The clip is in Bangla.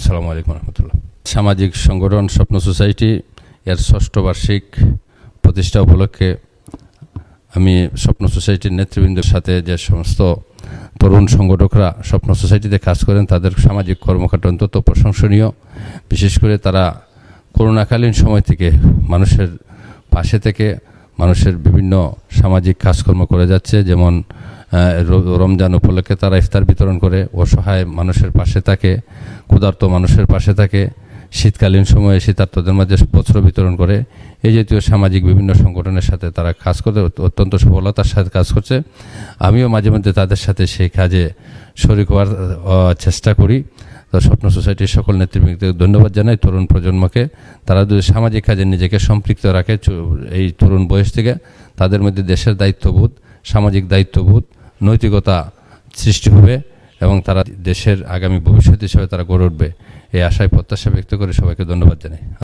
আসসালামু আলাইকুম রহমতুল্লাহ। সামাজিক সংগঠন স্বপ্ন সোসাইটি এর ৬ষ্ঠ বার্ষিক প্রতিষ্ঠা উপলক্ষে আমি স্বপ্ন সোসাইটির নেতৃবৃন্দের সাথে যে সমস্ত তরুণ সংগঠকরা স্বপ্ন সোসাইটিতে কাজ করেন তাদের সামাজিক কর্মকাণ্ড অত্যন্ত প্রশংসনীয়। বিশেষ করে তারা করোনাকালীন সময় থেকে মানুষের পাশে থেকে মানুষের বিভিন্ন সামাজিক কাজকর্ম করে যাচ্ছে। যেমন রমজান উপলক্ষে তারা ইফতার বিতরণ করে, অসহায় মানুষের পাশে থাকে, ক্ষুধার্ত মানুষের পাশে থাকে, শীতকালীন সময়ে শীতার্তদের মাঝে বস্ত্র বিতরণ করে। এই জাতীয় সামাজিক বিভিন্ন সংগঠনের সাথে তারা কাজ করে অত্যন্ত সফলতার সাথে কাজ করছে। আমিও মাঝে মধ্যে তাদের সাথে সেই কাজে শরিক হওয়ার চেষ্টা করি। তো স্বপ্ন সোসাইটির সকল নেতৃবৃন্দকে ধন্যবাদ জানাই। তরুণ প্রজন্মকে তারা যদি সামাজিক কাজে নিজেকে সম্পৃক্ত রাখে এই তরুণ বয়স থেকে, তাদের মধ্যে দেশের দায়িত্ববোধ, সামাজিক দায়িত্ববোধ, নৈতিকতা সৃষ্টি হবে এবং তারা দেশের আগামী ভবিষ্যৎ হিসেবে তারা গড়ে উঠবে। এই আশায় প্রত্যাশা ব্যক্ত করে সবাইকে ধন্যবাদ জানাই।